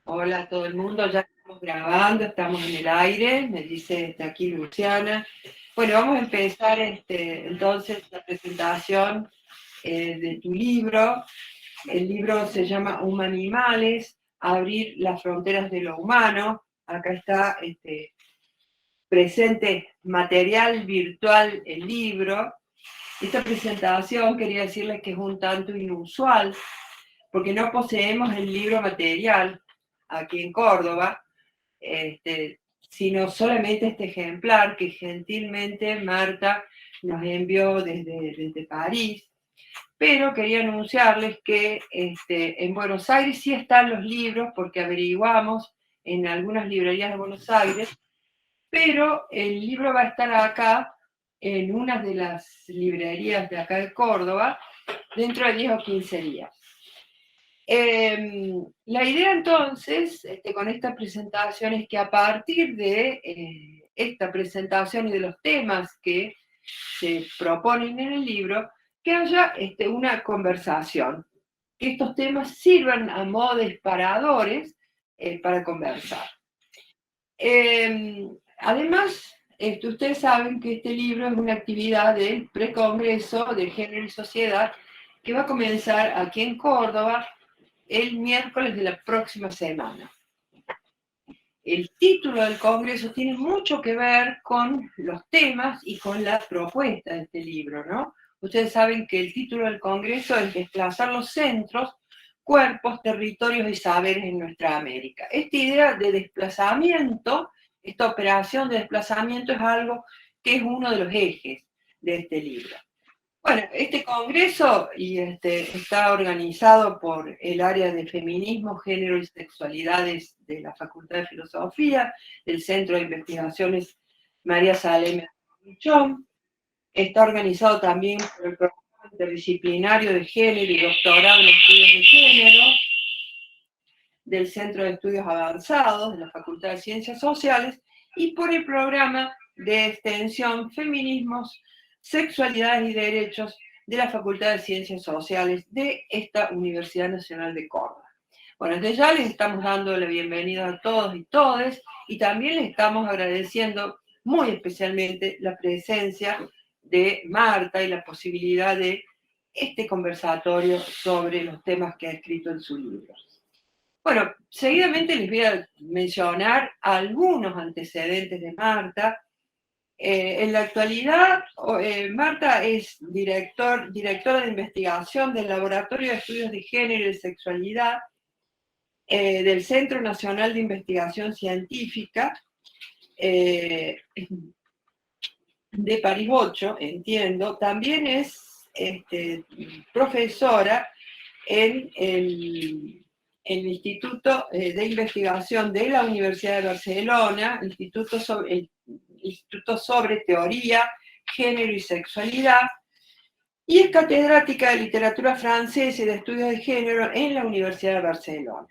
Hola a todo el mundo, ya estamos grabando, estamos en el aire, me dice aquí Luciana. Bueno, vamos a empezar entonces la presentación de tu libro. El libro se llama Humanimales, abrir las fronteras de lo humano. Acá está presente material virtual, el libro. Esta presentación quería decirles que es un tanto inusual, porque no poseemos el libro material aquí en Córdoba, sino solamente este ejemplar que gentilmente Marta nos envió desde París. Pero quería anunciarles que en Buenos Aires sí están los libros, porque averiguamos en algunas librerías de Buenos Aires, pero el libro va a estar acá en una de las librerías de acá de Córdoba dentro de 10 o 15 días. La idea entonces, con esta presentación, es que a partir de esta presentación y de los temas que se proponen en el libro, que haya una conversación, que estos temas sirvan a modo de disparadores para conversar. Además, ustedes saben que este libro es una actividad del precongreso de Género y Sociedad que va a comenzar aquí en Córdoba el miércoles de la próxima semana. El título del congreso tiene mucho que ver con los temas y con la propuesta de este libro, ¿no? Ustedes saben que el título del congreso es Desplazar los centros, cuerpos, territorios y saberes en nuestra América. Esta idea de desplazamiento, esta operación de desplazamiento es algo que es uno de los ejes de este libro. Bueno, este congreso está organizado por el área de feminismo, género y sexualidades de la Facultad de Filosofía, del Centro de Investigaciones María Saleme Michón. Está organizado también por el Programa Interdisciplinario de Género y Doctorado en Estudios de Género del Centro de Estudios Avanzados de la Facultad de Ciencias Sociales y por el Programa de Extensión Feminismos, Sexualidades y Derechos de la Facultad de Ciencias Sociales de esta Universidad Nacional de Córdoba. Bueno, desde ya les estamos dando la bienvenida a todos y todes y también les estamos agradeciendo muy especialmente la presencia de Marta y la posibilidad de este conversatorio sobre los temas que ha escrito en su libro. Bueno, seguidamente les voy a mencionar algunos antecedentes de Marta. En la actualidad, Marta es directora de investigación del Laboratorio de Estudios de Género y Sexualidad del Centro Nacional de Investigación Científica de París 8, entiendo. También es profesora en el Instituto de Investigación de la Universidad de Barcelona, el Instituto sobre Teoría, Género y Sexualidad, y es catedrática de Literatura Francesa y de Estudios de Género en la Universidad de Barcelona.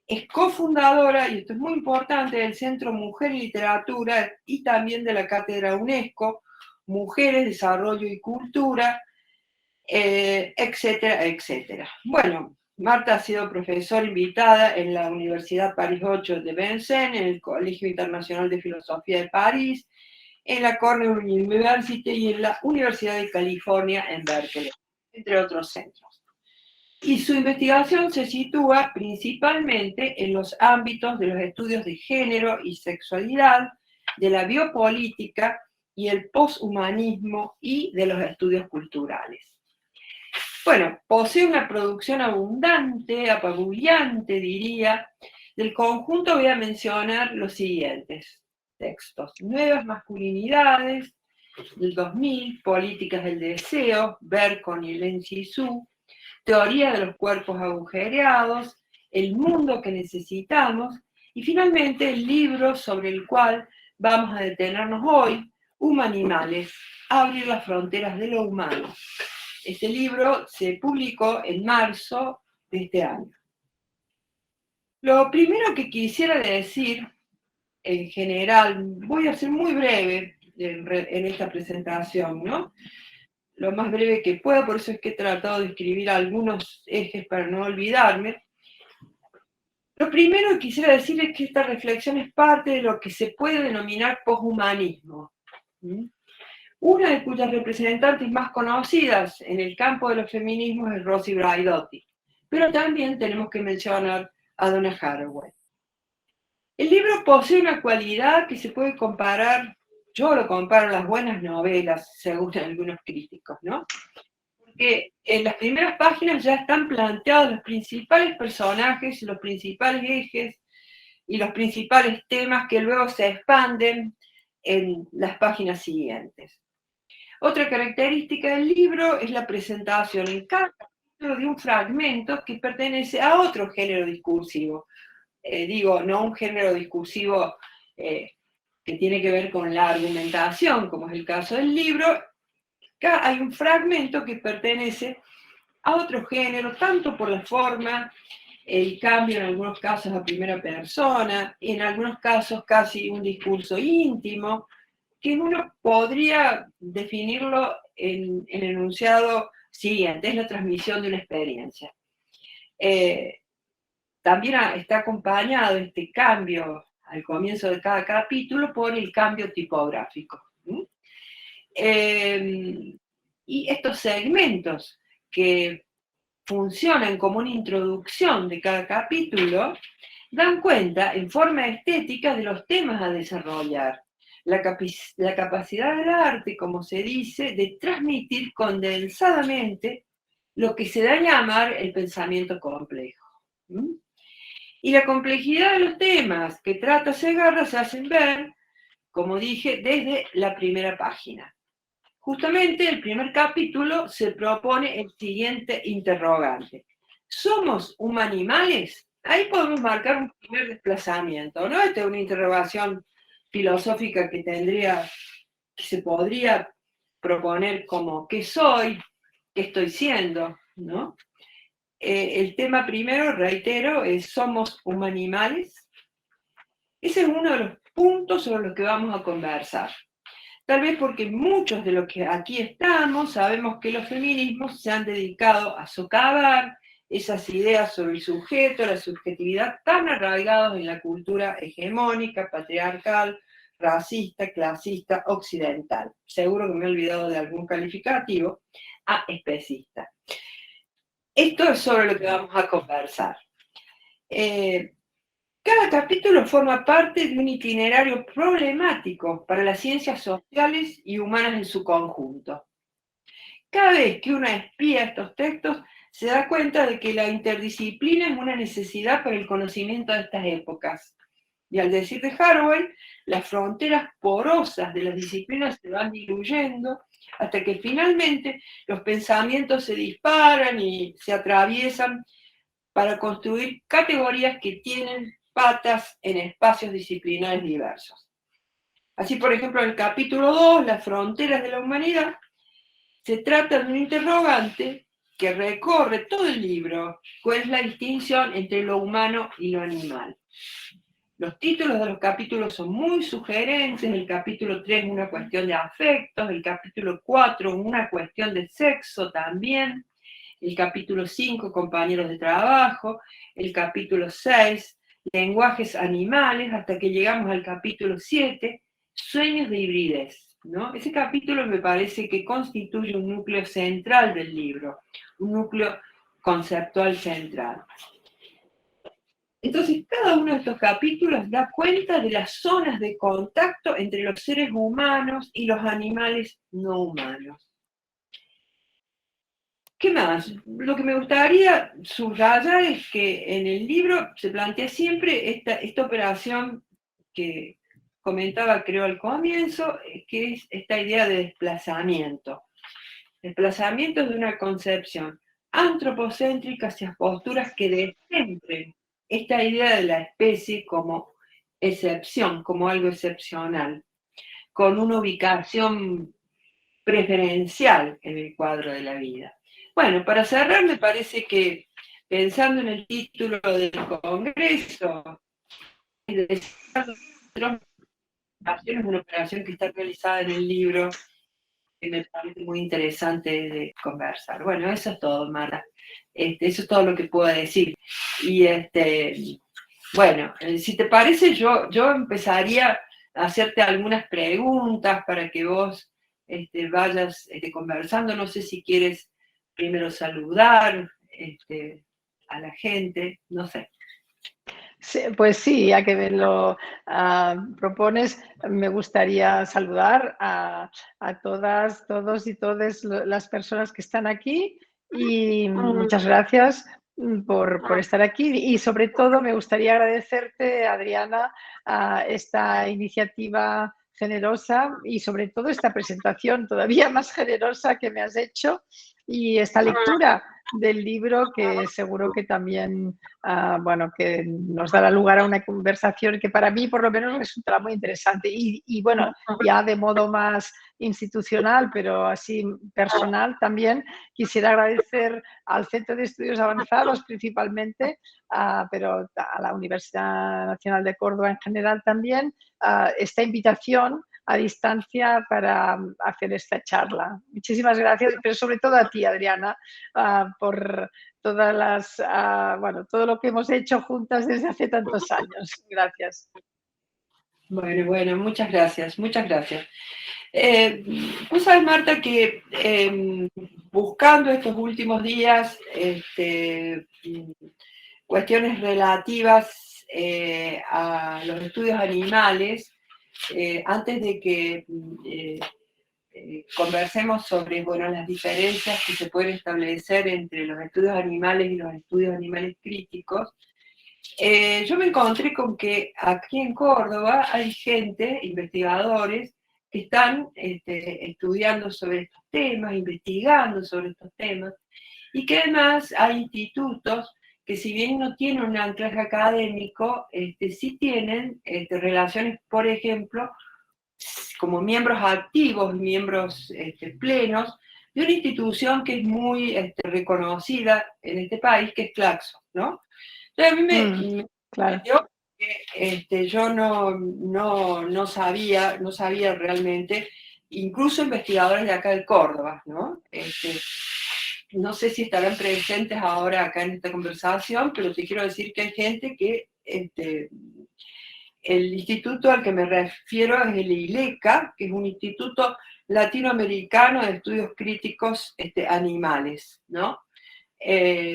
Es cofundadora, y esto es muy importante, del Centro Mujer y Literatura y también de la Cátedra UNESCO, Mujeres, Desarrollo y Cultura, etcétera, etcétera. Bueno, Marta ha sido profesora invitada en la Universidad París 8 de Vincennes, en el Colegio Internacional de Filosofía de París, en la Cornell University y en la Universidad de California en Berkeley, entre otros centros. Y su investigación se sitúa principalmente en los ámbitos de los estudios de género y sexualidad, de la biopolítica y el poshumanismo y de los estudios culturales. Bueno, posee una producción abundante, apabullante, diría. Del conjunto voy a mencionar los siguientes textos. Nuevas masculinidades, del 2000, Políticas del Deseo, Berkon y Len Sisu, Teoría de los cuerpos agujereados, El mundo que necesitamos, y finalmente el libro sobre el cual vamos a detenernos hoy, Humanimales, abrir las fronteras de lo humano. Este libro se publicó en marzo de este año. Lo primero que quisiera decir, en general, voy a ser muy breve en esta presentación, ¿no? Lo más breve que pueda, por eso es que he tratado de escribir algunos ejes para no olvidarme. Lo primero que quisiera decir es que esta reflexión es parte de lo que se puede denominar poshumanismo. Una de cuyas representantes más conocidas en el campo de los feminismos es Rosi Braidotti, pero también tenemos que mencionar a Donna Haraway. El libro posee una cualidad que se puede comparar, yo lo comparo a las buenas novelas, según algunos críticos, ¿no? Porque en las primeras páginas ya están planteados los principales personajes, los principales ejes y los principales temas que luego se expanden en las páginas siguientes. Otra característica del libro es la presentación en cada capítulo de un fragmento que pertenece a otro género discursivo. No un género discursivo que tiene que ver con la argumentación, como es el caso del libro. Acá hay un fragmento que pertenece a otro género, tanto por la forma, el cambio en algunos casos a primera persona, en algunos casos casi un discurso íntimo, que uno podría definirlo en el enunciado siguiente, es la transmisión de una experiencia. También está acompañado este cambio al comienzo de cada capítulo por el cambio tipográfico. Y estos segmentos que funcionan como una introducción de cada capítulo dan cuenta en forma estética de los temas a desarrollar. La capacidad del arte, como se dice, de transmitir condensadamente lo que se da a llamar el pensamiento complejo. Y la complejidad de los temas que trata Segarra se hacen ver, como dije, desde la primera página. Justamente el primer capítulo se propone el siguiente interrogante. ¿Somos humanimales? Ahí podemos marcar un primer desplazamiento, ¿no? Esta es una interrogación filosófica que se podría proponer como ¿qué soy? ¿Qué estoy siendo? ¿No? El tema primero, reitero, es ¿somos humanimales? Ese es uno de los puntos sobre los que vamos a conversar. Tal vez porque muchos de los que aquí estamos sabemos que los feminismos se han dedicado a socavar esas ideas sobre el sujeto, la subjetividad, tan arraigados en la cultura hegemónica, patriarcal, racista, clasista, occidental. Seguro que me he olvidado de algún calificativo, especista. Esto es sobre lo que vamos a conversar. Cada capítulo forma parte de un itinerario problemático para las ciencias sociales y humanas en su conjunto. Cada vez que uno espía estos textos, se da cuenta de que la interdisciplina es una necesidad para el conocimiento de estas épocas. Y al decir de Haraway, las fronteras porosas de las disciplinas se van diluyendo hasta que finalmente los pensamientos se disparan y se atraviesan para construir categorías que tienen patas en espacios disciplinares diversos. Así, por ejemplo, en el capítulo 2, las fronteras de la humanidad, se trata de un interrogante que recorre todo el libro, cuál es la distinción entre lo humano y lo animal. Los títulos de los capítulos son muy sugerentes, el capítulo 3 una cuestión de afectos, el capítulo 4 una cuestión de sexo también, el capítulo 5 compañeros de trabajo, el capítulo 6 lenguajes animales, hasta que llegamos al capítulo 7 sueños de hibridez, ¿no? Ese capítulo me parece que constituye un núcleo central del libro, un núcleo conceptual central. Entonces, cada uno de estos capítulos da cuenta de las zonas de contacto entre los seres humanos y los animales no humanos. ¿Qué más? Lo que me gustaría subrayar es que en el libro se plantea siempre esta operación que comentaba, creo, al comienzo, que es esta idea de desplazamiento. Desplazamiento de una concepción antropocéntrica hacia posturas que descentren esta idea de la especie como excepción, como algo excepcional, con una ubicación preferencial en el cuadro de la vida. Bueno, para cerrar, me parece que pensando en el título del Congreso, es una operación que está realizada en el libro que me parece muy interesante de conversar. Bueno, eso es todo, Marta. Eso es todo lo que puedo decir. Y Bueno, si te parece, yo empezaría a hacerte algunas preguntas para que vos vayas conversando. No sé si quieres primero saludar a la gente, no sé. Sí, pues sí, ya que me lo propones, me gustaría saludar a todas, todos y todas las personas que están aquí y muchas gracias por estar aquí y sobre todo me gustaría agradecerte, Adriana, esta iniciativa generosa y sobre todo esta presentación todavía más generosa que me has hecho y esta lectura del libro que seguro que también bueno, que nos dará lugar a una conversación que para mí por lo menos resultará muy interesante. Y bueno, ya de modo más institucional, pero así personal también, quisiera agradecer al Centro de Estudios Avanzados principalmente, pero a la Universidad Nacional de Córdoba en general también, esta invitación a distancia para hacer esta charla. Muchísimas gracias, pero sobre todo a ti, Adriana, por todas las, bueno, todo lo que hemos hecho juntas desde hace tantos años. Gracias. Bueno, muchas gracias, muchas gracias. Vos sabés, Marta, que buscando estos últimos días cuestiones relativas a los estudios animales, antes de que conversemos sobre las diferencias que se pueden establecer entre los estudios animales y los estudios animales críticos, yo me encontré con que aquí en Córdoba hay gente, investigadores, que están estudiando sobre estos temas, investigando sobre estos temas, y que además hay institutos que si bien no tienen un anclaje académico, sí tienen relaciones, por ejemplo, como miembros activos, miembros plenos, de una institución que es muy reconocida en este país, que es Claxo, ¿no? Entonces a mí me claro. sorprendió que yo no sabía realmente, incluso investigadores de acá de Córdoba, ¿no? No sé si estarán presentes ahora acá en esta conversación, pero te quiero decir que hay gente que el instituto al que me refiero es el ILECA, que es un instituto latinoamericano de estudios críticos animales, ¿no?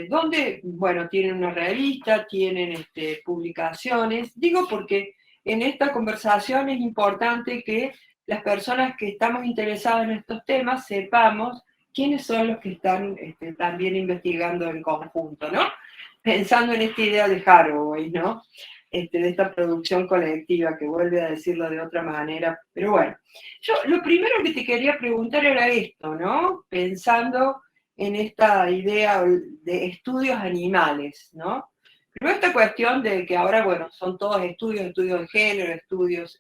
Donde, bueno, tienen una revista, tienen publicaciones. Digo porque en esta conversación es importante que las personas que estamos interesadas en estos temas sepamos quiénes son los que están también investigando en conjunto, ¿no? Pensando en esta idea de Haraway, ¿no? De esta producción colectiva, que vuelve a decirlo de otra manera. Pero bueno, yo lo primero que te quería preguntar era esto, ¿no? Pensando en esta idea de estudios animales, ¿no? Pero esta cuestión de que ahora, bueno, son todos estudios de género, estudios,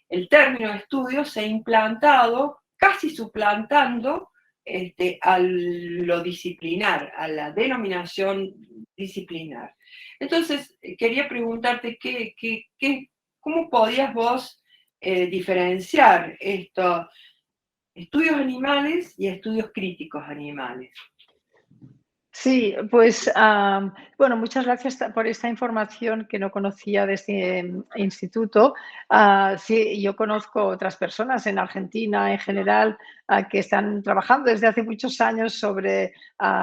el término estudios se ha implantado, casi suplantando a lo disciplinar, a la denominación disciplinar. Entonces, quería preguntarte cómo podías vos diferenciar esto, estudios animales y estudios críticos animales. Sí, pues bueno, muchas gracias por esta información que no conocía de este instituto. Sí, yo conozco otras personas en Argentina en general que están trabajando desde hace muchos años sobre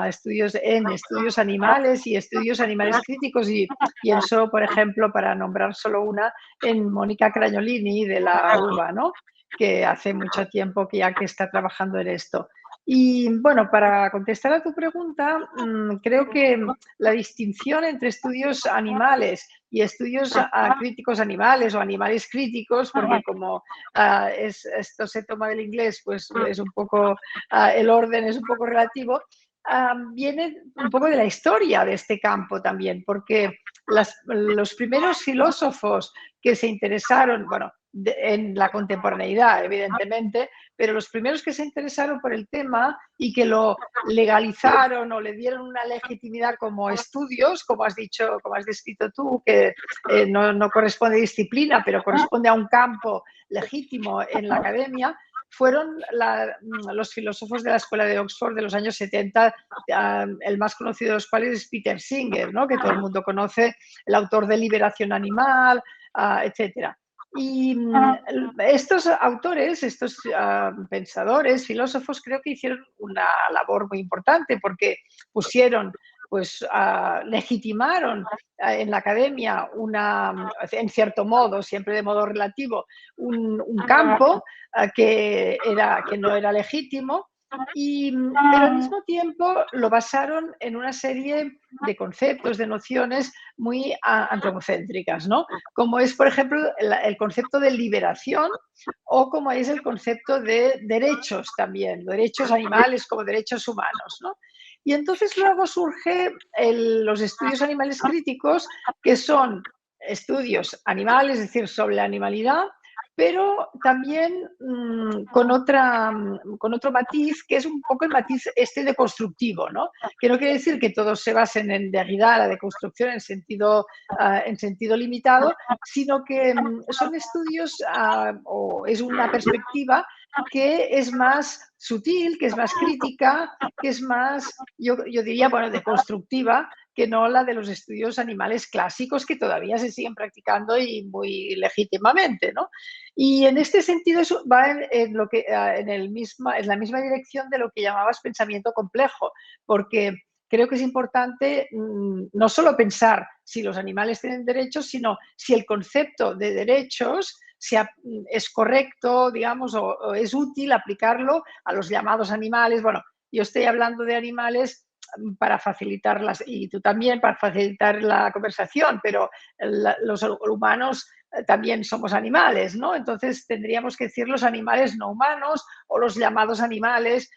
estudios animales y estudios animales críticos y pienso, por ejemplo, para nombrar solo una, en Mónica Cragnolini de la UBA, ¿no? Que hace mucho tiempo que ya que está trabajando en esto. Y bueno, para contestar a tu pregunta, creo que la distinción entre estudios animales y estudios críticos animales o animales críticos, porque como esto se toma del inglés, pues es un poco, el orden es un poco relativo, viene un poco de la historia de este campo también, porque los primeros filósofos que se interesaron, bueno, en la contemporaneidad, evidentemente, pero los primeros que se interesaron por el tema y que lo legalizaron o le dieron una legitimidad como estudios, como has dicho, como has descrito tú, que no corresponde a disciplina, pero corresponde a un campo legítimo en la academia, fueron los filósofos de la Escuela de Oxford de los años 70, el más conocido de los cuales es Peter Singer, ¿no? Que todo el mundo conoce, el autor de Liberación Animal, etcétera. Y estos autores, estos pensadores, filósofos, creo que hicieron una labor muy importante porque pusieron, pues legitimaron en la academia en cierto modo, siempre de modo relativo, un campo que no era legítimo, pero al mismo tiempo lo basaron en una serie de conceptos, de nociones muy antropocéntricas, ¿no? Como es, por ejemplo, el concepto de liberación o como es el concepto de derechos también, derechos animales como derechos humanos, ¿no? Y entonces luego surge los estudios animales críticos, que son estudios animales, es decir, sobre la animalidad, pero también con otro matiz, que es un poco el matiz este deconstructivo, ¿no? Que no quiere decir que todos se basen en Derrida, la deconstrucción en sentido limitado, sino que son estudios o es una perspectiva que es más sutil, que es más crítica, que es más, yo diría, bueno, deconstructiva, que no la de los estudios animales clásicos que todavía se siguen practicando y muy legítimamente, ¿no? Y en este sentido eso va en la misma dirección de lo que llamabas pensamiento complejo, porque creo que es importante no solo pensar si los animales tienen derechos, sino si el concepto de derechos es correcto, digamos, o es útil aplicarlo a los llamados animales. Bueno, yo estoy hablando de animales para facilitarlas, y tú también, para facilitar la conversación, pero los humanos también somos animales, ¿no? Entonces tendríamos que decir los animales no humanos o los llamados animales,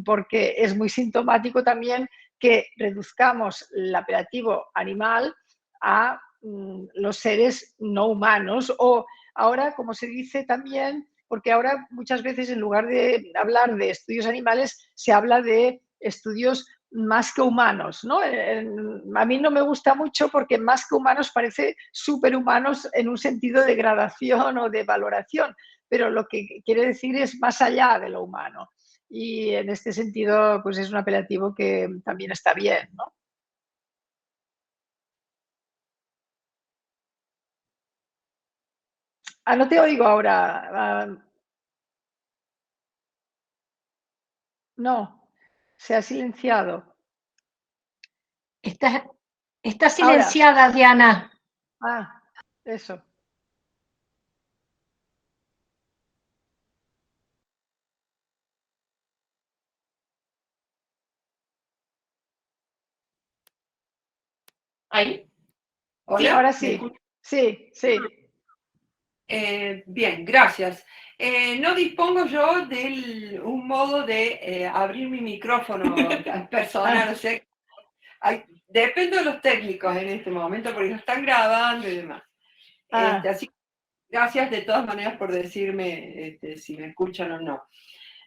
porque es muy sintomático también que reduzcamos el apelativo animal a los seres no humanos, o ahora, como se dice también, porque ahora muchas veces en lugar de hablar de estudios animales, se habla de estudios más que humanos, ¿no? A mí no me gusta mucho porque más que humanos parece superhumanos en un sentido de gradación o de valoración, pero lo que quiere decir es más allá de lo humano. Y en este sentido, pues es un apelativo que también está bien, ¿no? No te oigo ahora. No, se ha silenciado. Está Ahora. silenciada, Diana. Eso. ¿Ahí? Sí, ¿Hola? ahora ¿Me sí. escuchas? Sí. Bien, gracias. No dispongo yo de un modo de abrir mi micrófono personal, o sea, dependo de los técnicos en este momento porque lo están grabando y demás. Así que gracias de todas maneras por decirme si me escuchan o no.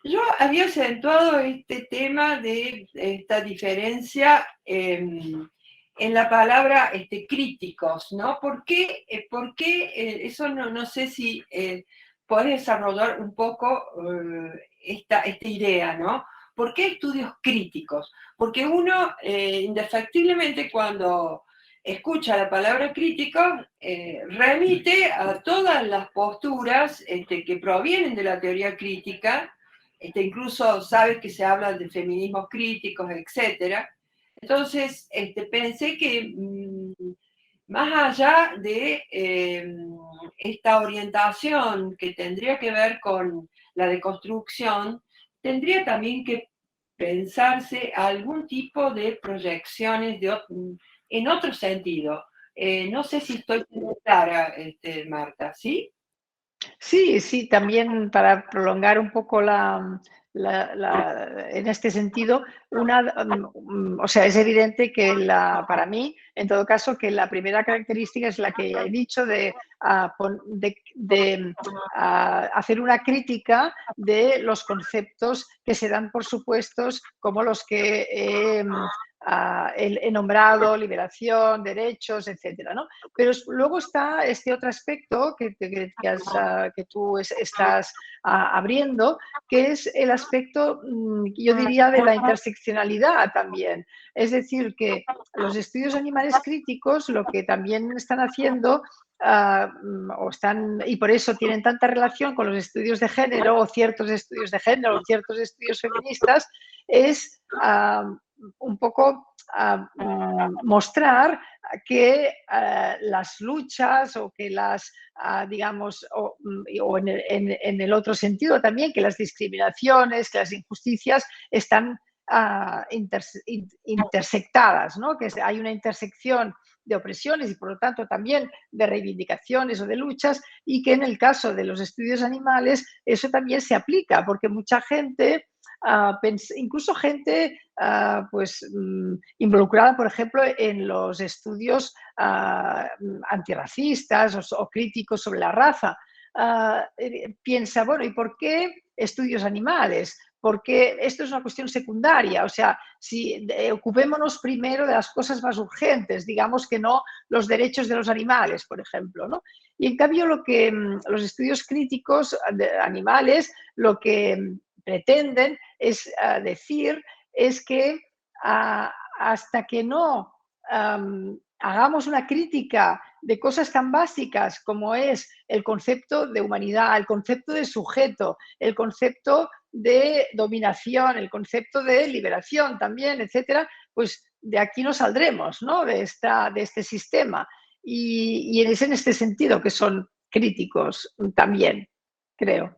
Yo había acentuado este tema de esta diferencia en la palabra críticos, ¿no? ¿Por qué, eso no sé si podés desarrollar un poco esta idea, ¿no? ¿Por qué estudios críticos? Porque uno, indefectiblemente, cuando escucha la palabra crítico, remite a todas las posturas que provienen de la teoría crítica, incluso sabes que se habla de feminismos críticos, etc. Entonces, pensé que más allá de esta orientación que tendría que ver con la deconstrucción, tendría también que pensarse algún tipo de proyecciones en otro sentido. No sé si estoy clara, Marta, ¿sí? Sí, también para prolongar un poco en este sentido, o sea, es evidente que para mí, en todo caso, que la primera característica es la que ya he dicho de hacer una crítica de los conceptos que se dan por supuestos como los que he he nombrado liberación, derechos, etcétera, ¿no? Pero luego está este otro aspecto que tú estás abriendo, que es el aspecto, yo diría, de la interseccionalidad también. Es decir, que los estudios animales críticos lo que también están haciendo y por eso tienen tanta relación con los estudios de género o ciertos estudios de género o ciertos estudios feministas, es un poco mostrar que las luchas o que digamos, o en el otro sentido también, que las discriminaciones, que las injusticias están intersectadas, ¿no? Que hay una intersección de opresiones y por lo tanto también de reivindicaciones o de luchas, y que en el caso de los estudios animales eso también se aplica, porque mucha gente, incluso gente pues, involucrada, por ejemplo, en los estudios antirracistas o críticos sobre la raza, piensa, bueno, ¿y por qué estudios animales? Porque esto es una cuestión secundaria, o sea, si ocupémonos primero de las cosas más urgentes, digamos que no los derechos de los animales, por ejemplo, ¿no? Y en cambio los estudios críticos de animales lo que pretenden es decir es que hasta que no hagamos una crítica de cosas tan básicas como es el concepto de humanidad, el concepto de sujeto, el concepto de dominación, el concepto de liberación también, etcétera, pues de aquí no saldremos, ¿no? De este sistema. Y es en este sentido que son críticos también, creo.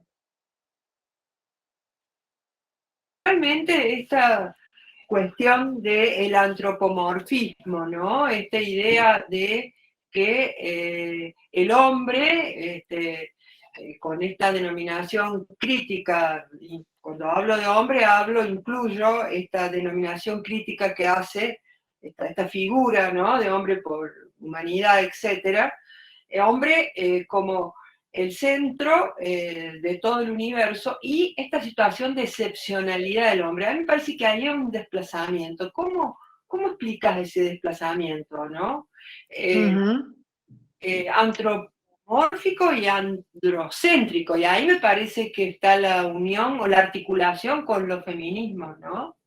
Realmente esta cuestión del antropomorfismo, ¿no? Esta idea de que el hombre, con esta denominación crítica, y cuando hablo de hombre incluyo esta denominación crítica que hace esta figura, ¿no? De hombre por humanidad, etcétera, hombre como el centro de todo el universo y esta situación de excepcionalidad del hombre. A mí me parece que hay un desplazamiento. ¿Cómo explicas ese desplazamiento, no? Antropomórfico y androcéntrico, y ahí me parece que está la unión o la articulación con los feminismos, ¿no?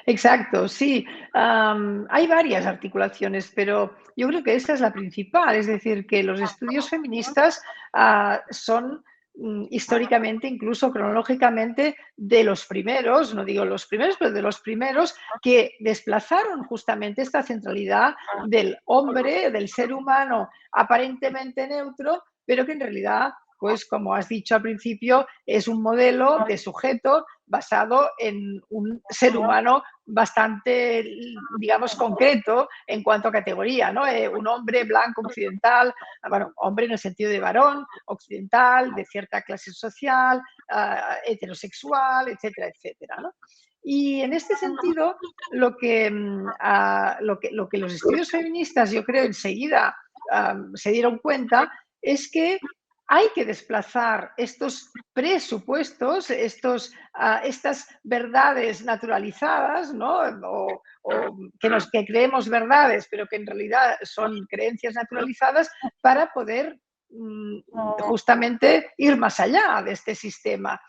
Exacto, sí. Hay varias articulaciones, pero yo creo que esta es la principal, es decir, que los estudios feministas son históricamente, incluso cronológicamente, de los primeros, no digo los primeros, pero de los primeros que desplazaron justamente esta centralidad del hombre, del ser humano aparentemente neutro, pero que en realidad, pues como has dicho al principio, es un modelo de sujeto basado en un ser humano bastante, digamos, concreto en cuanto a categoría, ¿no? Un hombre blanco occidental, bueno, hombre en el sentido de varón, occidental, de cierta clase social, heterosexual, etcétera, etcétera, ¿no? Y en este sentido, lo que los estudios feministas, yo creo, enseguida se dieron cuenta es que hay que desplazar estos presupuestos, estas verdades naturalizadas, ¿no? O que creemos verdades, pero que en realidad son creencias naturalizadas, para poder justamente ir más allá de este sistema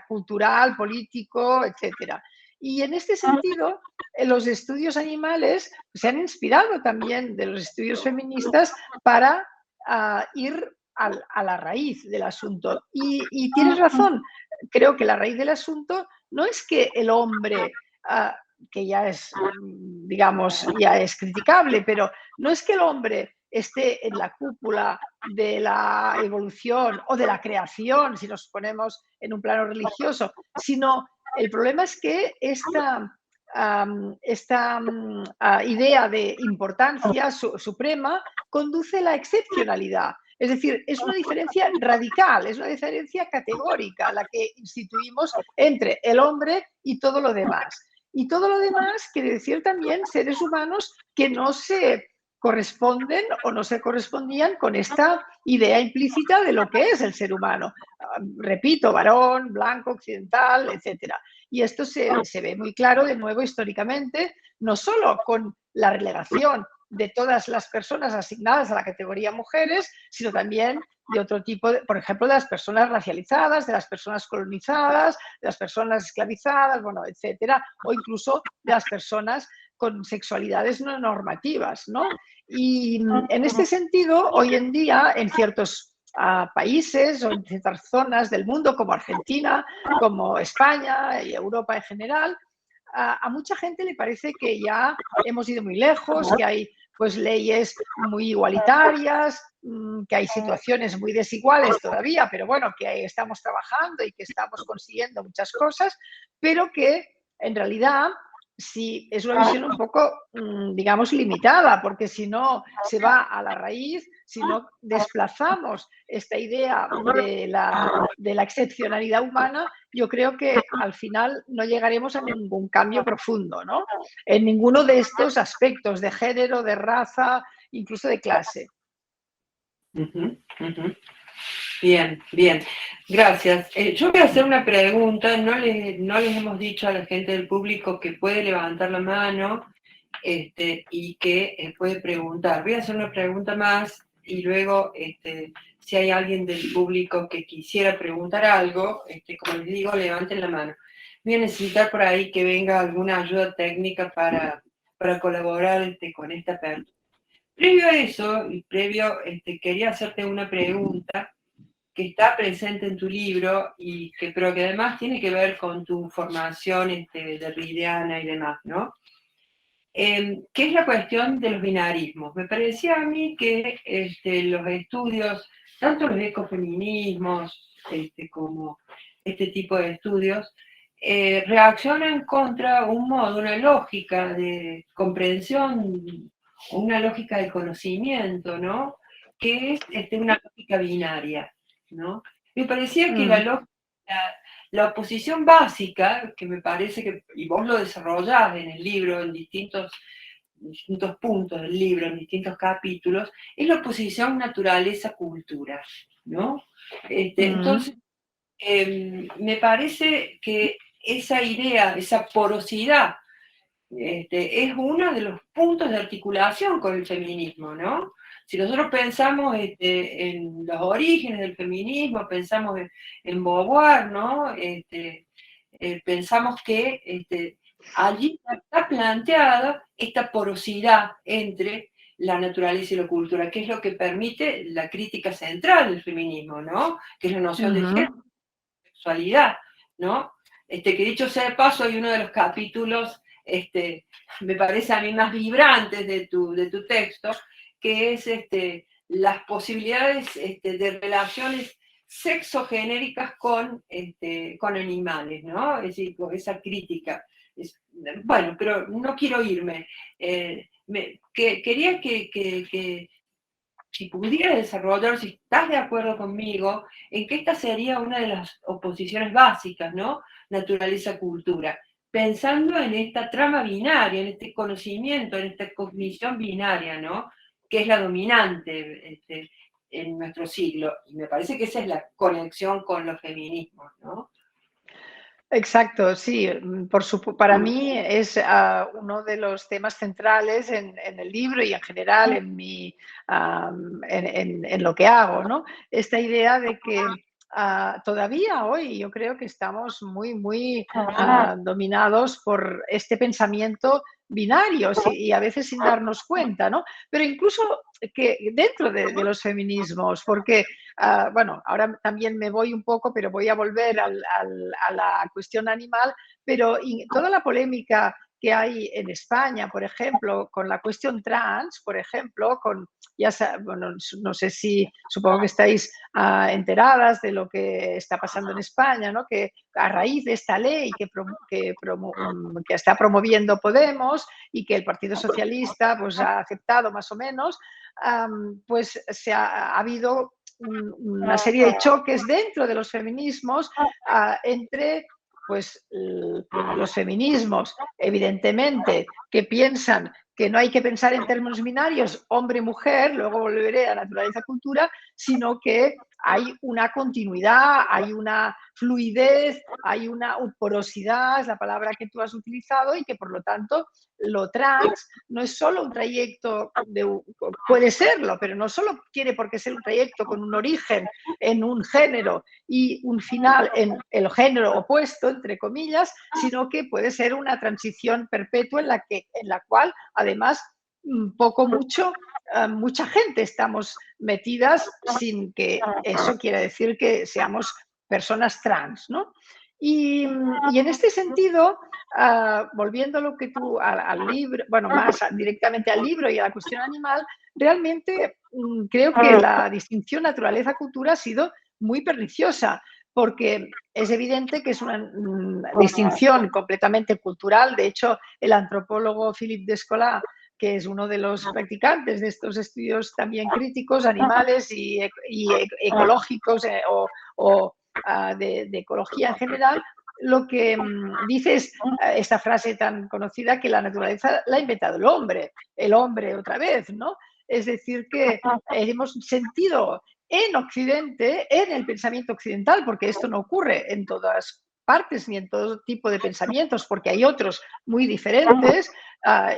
cultural, político, etcétera. Y en este sentido, los estudios animales se han inspirado también de los estudios feministas para ir a la raíz del asunto. Y tienes razón, creo que la raíz del asunto no es que el hombre, que ya es, digamos, ya es criticable, pero no es que el hombre esté en la cúpula de la evolución o de la creación, si nos ponemos en un plano religioso, sino el problema es que esta idea de importancia suprema conduce a la excepcionalidad. Es decir, es una diferencia radical, es una diferencia categórica la que instituimos entre el hombre y todo lo demás. Y todo lo demás quiere decir también seres humanos que no se corresponden o no se correspondían con esta idea implícita de lo que es el ser humano. Repito, varón, blanco, occidental, etcétera. Y esto se ve muy claro, de nuevo, históricamente, no solo con la relegación de todas las personas asignadas a la categoría mujeres, sino también de otro tipo, por ejemplo, de las personas racializadas, de las personas colonizadas, de las personas esclavizadas, bueno, etcétera, o incluso de las personas con sexualidades no normativas, ¿no? Y en este sentido, hoy en día, en ciertos países o en ciertas zonas del mundo, como Argentina, como España y Europa en general, a mucha gente le parece que ya hemos ido muy lejos, que hay pues leyes muy igualitarias, que hay situaciones muy desiguales todavía, pero bueno, que estamos trabajando y que estamos consiguiendo muchas cosas, pero que en realidad sí es una visión un poco, digamos, limitada, porque si no se va a la raíz, si no desplazamos esta idea de la excepcionalidad humana, yo creo que al final no llegaremos a ningún cambio profundo, ¿no? En ninguno de estos aspectos de género, de raza, incluso de clase. Bien, bien. Gracias. Yo voy a hacer una pregunta. No les hemos dicho a la gente del público que puede levantar la mano y que puede preguntar. Voy a hacer una pregunta más y luego, si hay alguien del público que quisiera preguntar algo, como les digo, levanten la mano. Voy a necesitar por ahí que venga alguna ayuda técnica para colaborar con esta apertura. Previo a eso, y quería hacerte una pregunta que está presente en tu libro, pero que además tiene que ver con tu formación derridiana y demás, ¿no? ¿Qué es la cuestión de los binarismos? Me parecía a mí que los estudios, tanto los ecofeminismos como este tipo de estudios, reaccionan contra un modo, una lógica de comprensión, una lógica de conocimiento, ¿no? Que es una lógica binaria, ¿no? Me parecía que la oposición básica, que me parece que, y vos lo desarrollás en el libro, en distintos puntos del libro, en distintos capítulos, es la oposición naturaleza-cultura, ¿no? Entonces, me parece que esa idea, esa porosidad, es uno de los puntos de articulación con el feminismo, ¿no? Si nosotros pensamos en los orígenes del feminismo, pensamos en Beauvoir, ¿no? Pensamos que allí está planteada esta porosidad entre la naturaleza y la cultura, que es lo que permite la crítica central del feminismo, ¿no? Que es la noción de género, sexualidad, ¿no? Que dicho sea de paso, hay uno de los capítulos, me parece a mí más vibrantes de tu texto, que es las posibilidades de relaciones sexogenéricas con animales, ¿no? Es decir, con esa crítica. Bueno, pero no quiero irme. Quería que si pudiera desarrollar, si estás de acuerdo conmigo, en que esta sería una de las oposiciones básicas, ¿no? Naturaleza-cultura. Pensando en esta trama binaria, en este conocimiento, en esta cognición binaria, ¿no? Que es la dominante en nuestro siglo. Y me parece que esa es la conexión con los feminismos, ¿no? Exacto, sí. Para mí es uno de los temas centrales en el libro y en general en lo que hago, ¿no? Esta idea de que todavía hoy yo creo que estamos muy dominados por este pensamiento binario y a veces sin darnos cuenta, ¿no? Pero incluso que dentro de los feminismos, porque bueno, ahora también me voy un poco, pero voy a volver a la cuestión animal, pero toda la polémica que hay en España, por ejemplo, con la cuestión trans, por ejemplo, bueno, no sé si, supongo que estáis enteradas de lo que está pasando en España, ¿no? Que a raíz de esta ley que está promoviendo Podemos y que el Partido Socialista pues, ha aceptado más o menos, pues ha habido una serie de choques dentro de los feminismos entre pues, los feminismos, evidentemente, que piensan que no hay que pensar en términos binarios hombre-mujer, luego volveré a naturaleza-cultura, sino que hay una continuidad, hay una fluidez, hay una porosidad, es la palabra que tú has utilizado, y que por lo tanto lo trans no es solo un trayecto, puede serlo, pero no solo tiene por qué ser un trayecto con un origen en un género y un final en el género opuesto, entre comillas, sino que puede ser una transición perpetua en la cual además mucho, mucha gente estamos metidas sin que eso quiera decir que seamos personas trans, ¿no? Y en este sentido, volviendo a lo que tú, al libro, bueno, más directamente al libro y a la cuestión animal, realmente creo que la distinción naturaleza-cultura ha sido muy perniciosa, porque es evidente que es una distinción completamente cultural. De hecho, el antropólogo Philippe Descola, que es uno de los practicantes de estos estudios también críticos, animales y ecológicos o de ecología en general, lo que dice es esta frase tan conocida, que la naturaleza la ha inventado el hombre otra vez, ¿no? Es decir, que hemos sentido en Occidente, en el pensamiento occidental, porque esto no ocurre en todas partes ni en todo tipo de pensamientos, porque hay otros muy diferentes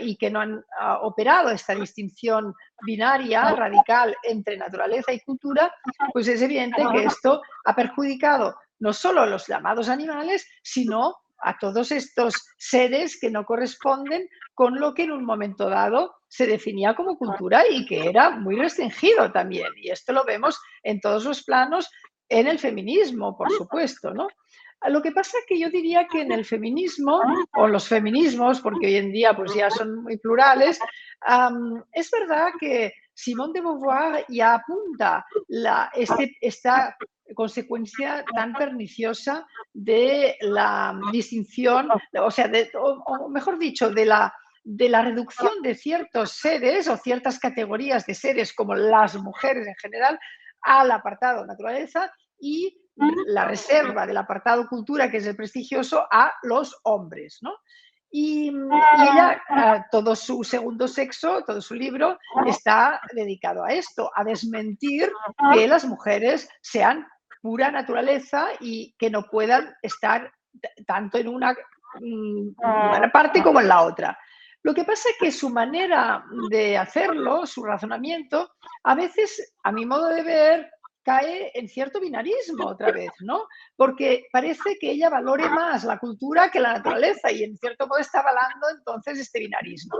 y que no han operado esta distinción binaria radical entre naturaleza y cultura, pues es evidente que esto ha perjudicado no solo a los llamados animales, sino a todos estos seres que no corresponden con lo que en un momento dado se definía como cultura y que era muy restringido también. Y esto lo vemos en todos los planos, en el feminismo, por supuesto, ¿no? Lo que pasa es que yo diría que en el feminismo, o los feminismos, porque hoy en día pues ya son muy plurales, es verdad que Simone de Beauvoir ya apunta esta consecuencia tan perniciosa de la distinción, o sea, o mejor dicho, de la reducción de ciertos seres o ciertas categorías de seres, como las mujeres en general, al apartado naturaleza, y la reserva del apartado cultura, que es el prestigioso, a los hombres, ¿no? Y ella, todo su segundo sexo, todo su libro, está dedicado a esto, a desmentir que las mujeres sean pura naturaleza y que no puedan estar tanto en una parte como en la otra. Lo que pasa es que su manera de hacerlo, su razonamiento, a veces, a mi modo de ver, cae en cierto binarismo otra vez, ¿no? Porque parece que ella valore más la cultura que la naturaleza y en cierto modo está avalando entonces este binarismo.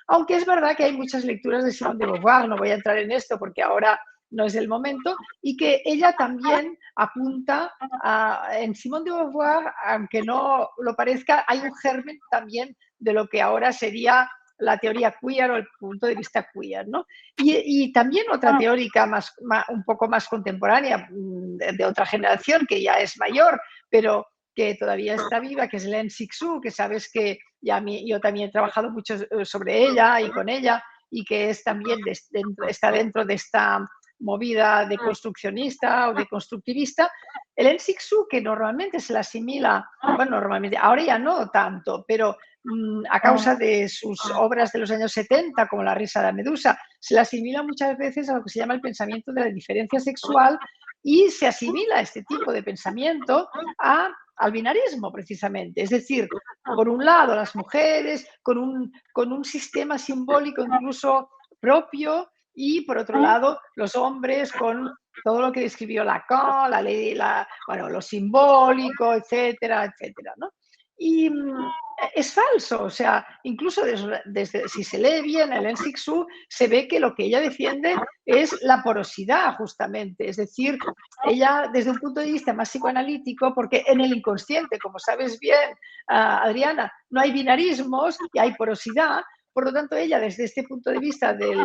Aunque es verdad que hay muchas lecturas de Simone de Beauvoir, no voy a entrar en esto porque ahora no es el momento, y que ella también apunta en Simone de Beauvoir, aunque no lo parezca, hay un germen también de lo que ahora sería la teoría queer o el punto de vista queer, ¿no? Y también otra teórica un poco más contemporánea, de otra generación, que ya es mayor, pero que todavía está viva, que es Hélène Cixous, que sabes que yo también he trabajado mucho sobre ella y con ella, y que es también está dentro de esta movida de construccionista o de constructivista. Hélène Cixous, que normalmente se la asimila, bueno, normalmente, ahora ya no tanto, pero a causa de sus obras de los años 70, como La risa de la medusa, se la asimila muchas veces a lo que se llama el pensamiento de la diferencia sexual, y se asimila este tipo de pensamiento al binarismo, precisamente. Es decir, por un lado, las mujeres con un sistema simbólico incluso propio, y por otro lado, los hombres con todo lo que describió Lacan, la ley, bueno, lo simbólico, etcétera, etcétera, ¿no? Y es falso, o sea, incluso si se lee bien el Hélène Cixous, se ve que lo que ella defiende es la porosidad, justamente, es decir, ella desde un punto de vista más psicoanalítico, porque en el inconsciente, como sabes bien, Adriana, no hay binarismos y hay porosidad. Por lo tanto, ella, desde este punto de vista de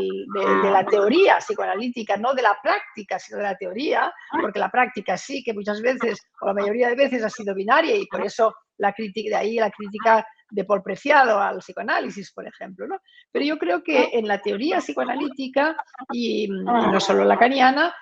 la teoría psicoanalítica, no de la práctica, sino de la teoría, porque la práctica sí que muchas veces, o la mayoría de veces, ha sido binaria, y por eso de ahí la crítica de Paul Preciado al psicoanálisis, por ejemplo, ¿no? Pero yo creo que en la teoría psicoanalítica, y no solo lacaniana,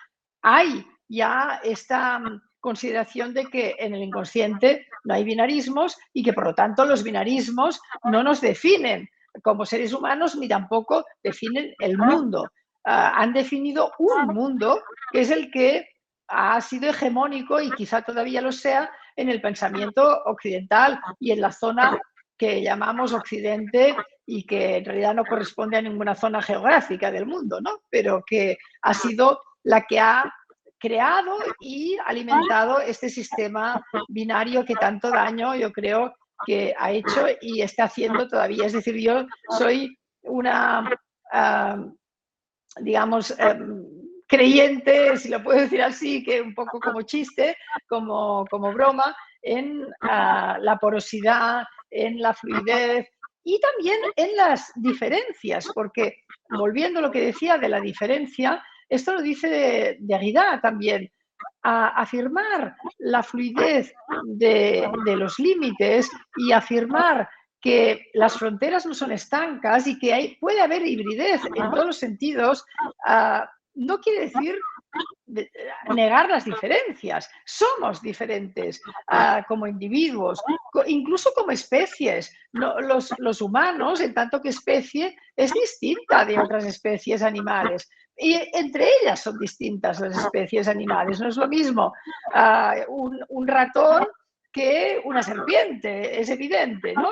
hay ya esta consideración de que en el inconsciente no hay binarismos, y que por lo tanto los binarismos no nos definen como seres humanos, ni tampoco definen el mundo. Han definido un mundo que es el que ha sido hegemónico y quizá todavía lo sea en el pensamiento occidental y en la zona que llamamos Occidente y que en realidad no corresponde a ninguna zona geográfica del mundo, ¿no? Pero que ha sido la que ha creado y alimentado este sistema binario que tanto daño yo creo que ha hecho y está haciendo todavía. Es decir, yo soy una, digamos, creyente, si lo puedo decir así, que un poco como chiste, como broma, en la porosidad, en la fluidez y también en las diferencias, porque volviendo a lo que decía de la diferencia, esto lo dice Derrida también, afirmar la fluidez de los límites y afirmar que las fronteras no son estancas y que puede haber hibridez en todos los sentidos, no quiere decir negar las diferencias. Somos diferentes como individuos, incluso como especies. No, los humanos, en tanto que especie, es distinta de otras especies animales. Y entre ellas son distintas las especies animales. No es lo mismo un ratón que una serpiente, es evidente, ¿no?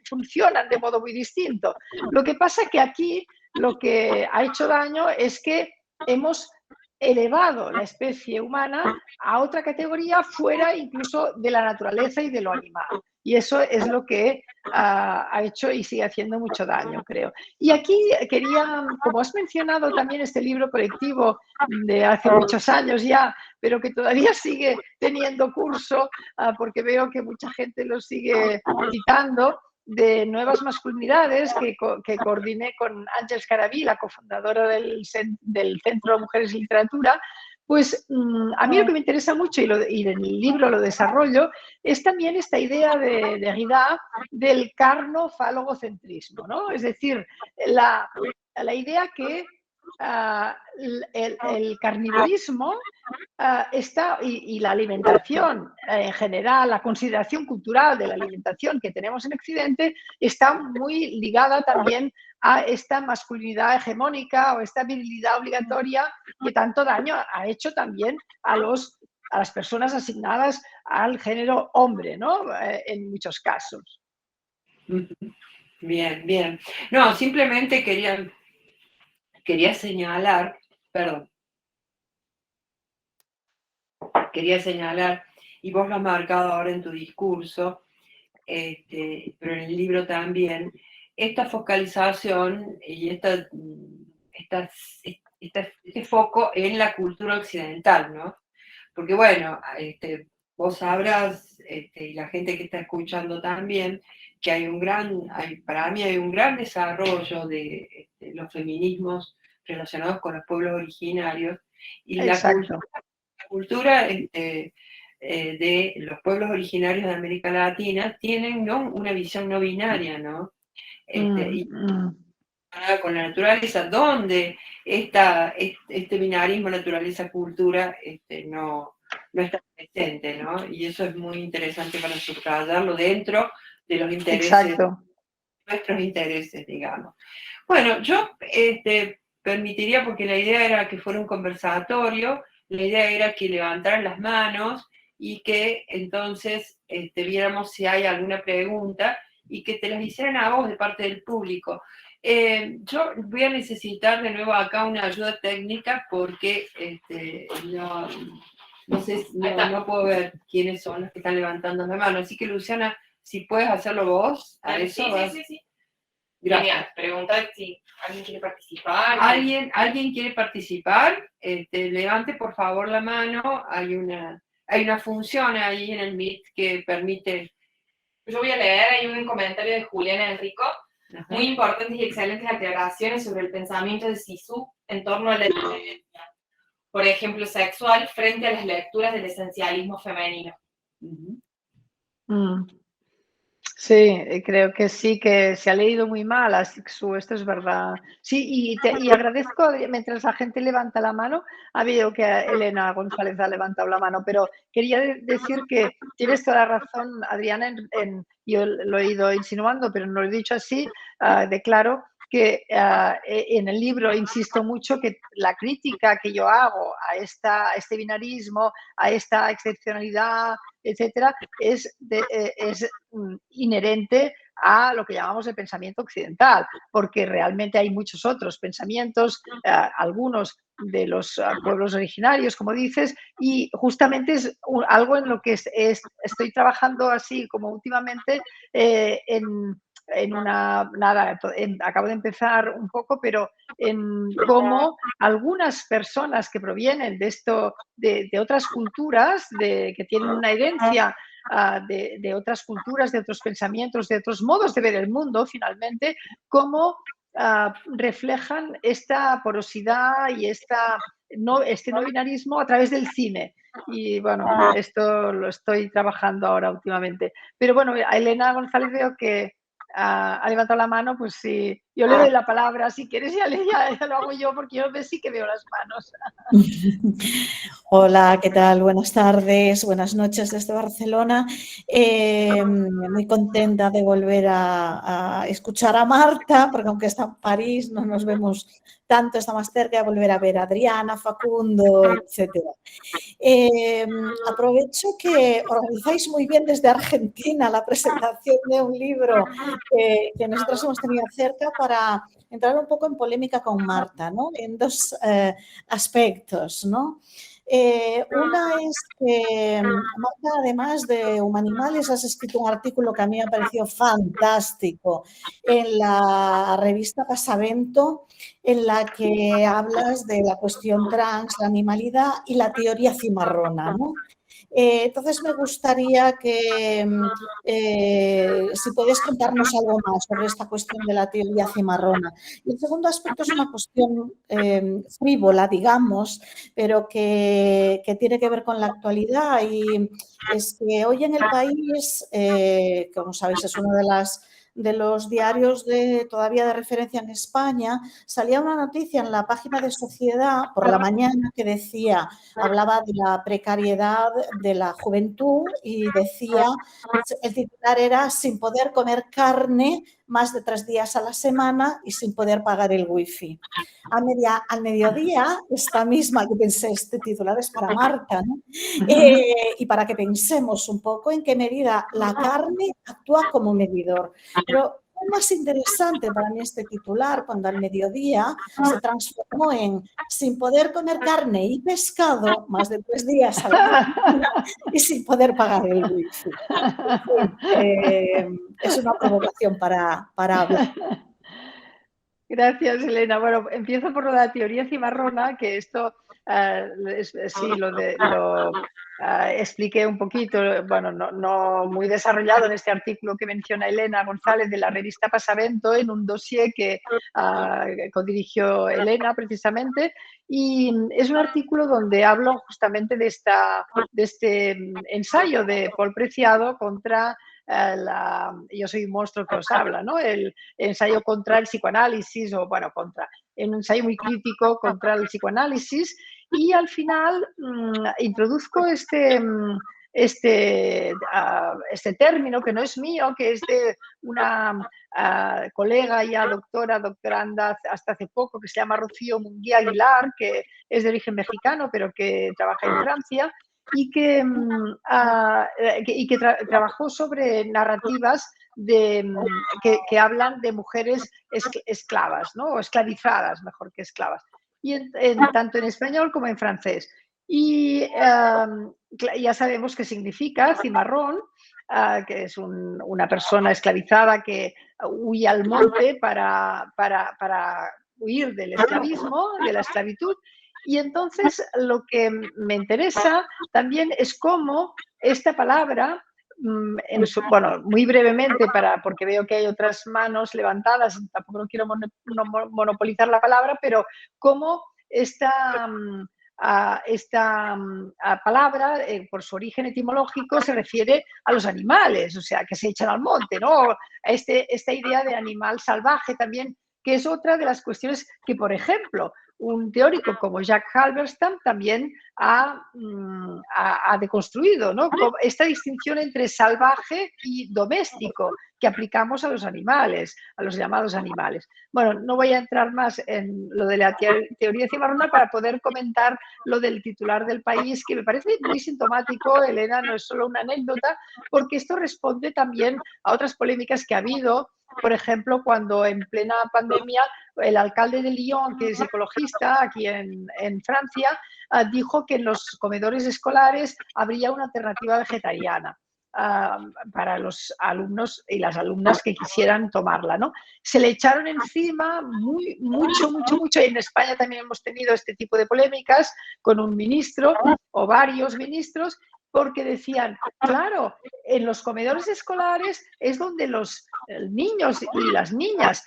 Funcionan de modo muy distinto. Lo que pasa es que aquí lo que ha hecho daño es que hemos elevado la especie humana a otra categoría fuera incluso de la naturaleza y de lo animal. Y eso es lo que ha hecho y sigue haciendo mucho daño, creo. Y aquí quería, como has mencionado también este libro colectivo de hace muchos años ya, pero que todavía sigue teniendo curso, porque veo que mucha gente lo sigue citando, de nuevas masculinidades que coordiné con Ángeles Caraví, la cofundadora del Centro Mujeres y Literatura, pues a mí lo que me interesa mucho y en el libro lo desarrollo es también esta idea de Derrida del carno-falogocentrismo, ¿no? Es decir, la idea que el carnivorismo está, y la alimentación en general, la consideración cultural de la alimentación que tenemos en Occidente está muy ligada también a esta masculinidad hegemónica o esta virilidad obligatoria que tanto daño ha hecho también a las personas asignadas al género hombre, ¿no? En muchos casos. Bien, bien. No, simplemente quería señalar, perdón, quería señalar, y vos lo has marcado ahora en tu discurso, pero en el libro también, esta focalización y este foco en la cultura occidental, ¿no? Porque bueno, vos sabrás, y la gente que está escuchando también, que para mí hay un gran desarrollo de los feminismos relacionados con los pueblos originarios y Exacto. la cultura de los pueblos originarios de América Latina tienen, ¿no?, una visión no binaria, ¿no? Y con la naturaleza, donde este binarismo naturaleza-cultura no está presente, ¿no? Y eso es muy interesante para subrayarlo dentro de los intereses, Exacto. nuestros intereses, digamos. Bueno, yo permitiría, porque la idea era que fuera un conversatorio, la idea era que levantaran las manos y que entonces viéramos si hay alguna pregunta y que te las hicieran a vos de parte del público. Yo voy a necesitar de nuevo acá una ayuda técnica porque no sé, no puedo ver quiénes son los que están levantando la mano. Así que, Luciana, si puedes hacerlo vos, a eso Sí. Gracias. Genial. Pregunta si alguien quiere participar. ¿Alguien quiere participar? Levante por favor la mano. Hay una función ahí en el Meet que permite. Yo voy a leer, hay un comentario de Juliana Enrico. Ajá. Muy importantes y excelentes aclaraciones sobre el pensamiento de Sisu en torno a la diferencia, por ejemplo, sexual, frente a las lecturas del esencialismo femenino. Sí, creo que sí, que se ha leído muy mal a Sixu, esto es verdad. Sí, y agradezco, mientras la gente levanta la mano, veo que Elena González ha levantado la mano, pero quería decir que tienes toda la razón, Adriana, yo lo he ido insinuando, pero no lo he dicho así, declaro que en el libro insisto mucho que la crítica que yo hago a este binarismo, a esta excepcionalidad, etcétera, es inherente a lo que llamamos el pensamiento occidental, porque realmente hay muchos otros pensamientos, algunos de los pueblos originarios, como dices, y justamente es algo en lo que estoy trabajando así como últimamente acabo de empezar un poco, pero en cómo algunas personas que provienen de otras culturas, que tienen una herencia de otras culturas, de otros pensamientos, de otros modos de ver el mundo, finalmente, cómo reflejan esta porosidad y este no binarismo a través del cine. Y bueno, esto lo estoy trabajando ahora últimamente. Pero bueno, a Elena González veo que ha levantado la mano, pues sí, yo le doy la palabra, si quieres ya lo hago yo, porque yo sí que veo las manos. Hola, ¿qué tal? Buenas tardes, buenas noches desde Barcelona. Muy contenta de volver a escuchar a Marta, porque aunque está en París, no nos vemos tanto, está más cerca, de volver a ver a Adriana, Facundo, etc. Aprovecho que organizáis muy bien desde Argentina la presentación de un libro que nosotros hemos tenido cerca para entrar un poco en polémica con Marta, ¿no? En dos aspectos, ¿no? Una es que, Marta, además de Humanimales, has escrito un artículo que a mí me ha parecido fantástico en la revista Pasavento, en la que hablas de la cuestión trans, la animalidad y la teoría cimarrona, ¿no? Entonces me gustaría que si puedes contarnos algo más sobre esta cuestión de la teoría cimarrona. Y el segundo aspecto es una cuestión frívola, digamos, pero que tiene que ver con la actualidad, y es que hoy en El País, como sabéis, es uno de los diarios todavía de referencia en España, salía una noticia en la página de Sociedad por la mañana que decía, hablaba de la precariedad de la juventud y decía, el titular era sin poder comer carne más de 3 días a la semana y sin poder pagar el wifi. Al mediodía, esta misma que pensé, este titular es para Marta, ¿no? Y para que pensemos un poco en qué medida la carne actúa como medidor. Pero fue más interesante para mí este titular cuando al mediodía se transformó en sin poder comer carne y pescado más de 3 días a la semana y sin poder pagar el wifi. Es una provocación para hablar. Gracias, Elena. Bueno, empiezo por lo de la teoría cimarrona, que esto sí lo expliqué un poquito, bueno, no muy desarrollado en este artículo que menciona Elena González de la revista Pasavento, en un dossier que codirigió Elena precisamente, y es un artículo donde hablo justamente de este ensayo de Paul Preciado contra yo soy un monstruo que os habla, ¿no? El ensayo contra el psicoanálisis, o bueno, un ensayo muy crítico contra el psicoanálisis, y al final introduzco este término que no es mío, que es de una colega ya doctoranda hasta hace poco, que se llama Rocío Munguía Aguilar, que es de origen mexicano, pero que trabaja en Francia, y que trabajó sobre narrativas que hablan de mujeres esclavas, ¿no? O esclavizadas, mejor que esclavas, y tanto en español como en francés. Y ya sabemos qué significa cimarrón, que es una persona esclavizada que huye al monte para huir del esclavismo, de la esclavitud. Y entonces lo que me interesa también es cómo esta palabra, bueno, muy brevemente, porque veo que hay otras manos levantadas, tampoco no quiero monopolizar la palabra, pero cómo esta palabra, por su origen etimológico, se refiere a los animales, o sea, que se echan al monte, ¿no? A esta idea de animal salvaje también, que es otra de las cuestiones que, por ejemplo, un teórico como Jack Halberstam también ha deconstruido, ¿no? Esta distinción entre salvaje y doméstico, que aplicamos a los animales, a los llamados animales. Bueno, no voy a entrar más en lo de la teoría cimarrona para poder comentar lo del titular del País, que me parece muy sintomático, Elena, no es solo una anécdota, porque esto responde también a otras polémicas que ha habido. Por ejemplo, cuando en plena pandemia el alcalde de Lyon, que es ecologista aquí en Francia, dijo que en los comedores escolares habría una alternativa vegetariana para los alumnos y las alumnas que quisieran tomarla, ¿no? Se le echaron encima mucho. Y en España también hemos tenido este tipo de polémicas con un ministro o varios ministros, porque decían, claro, en los comedores escolares es donde los niños y las niñas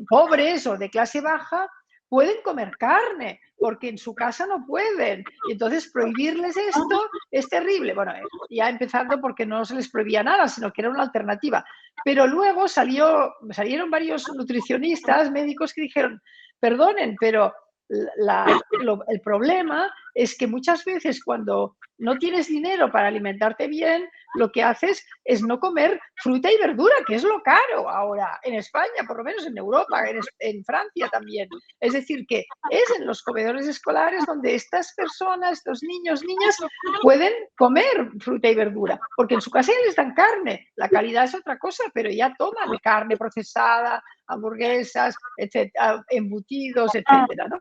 pobres o de clase baja pueden comer carne, porque en su casa no pueden. Y entonces prohibirles esto es terrible. Bueno, ya empezando porque no se les prohibía nada, sino que era una alternativa. Pero luego salieron varios nutricionistas, médicos que dijeron, perdonen, pero el problema es que muchas veces cuando no tienes dinero para alimentarte bien, lo que haces es no comer fruta y verdura, que es lo caro ahora en España, por lo menos en Europa, en Francia también. Es decir, que es en los comedores escolares donde estas personas, estos niños, niñas, pueden comer fruta y verdura, porque en su casa ya les dan carne, la calidad es otra cosa, pero ya toman carne procesada, hamburguesas, etcétera, embutidos, etcétera, ¿no?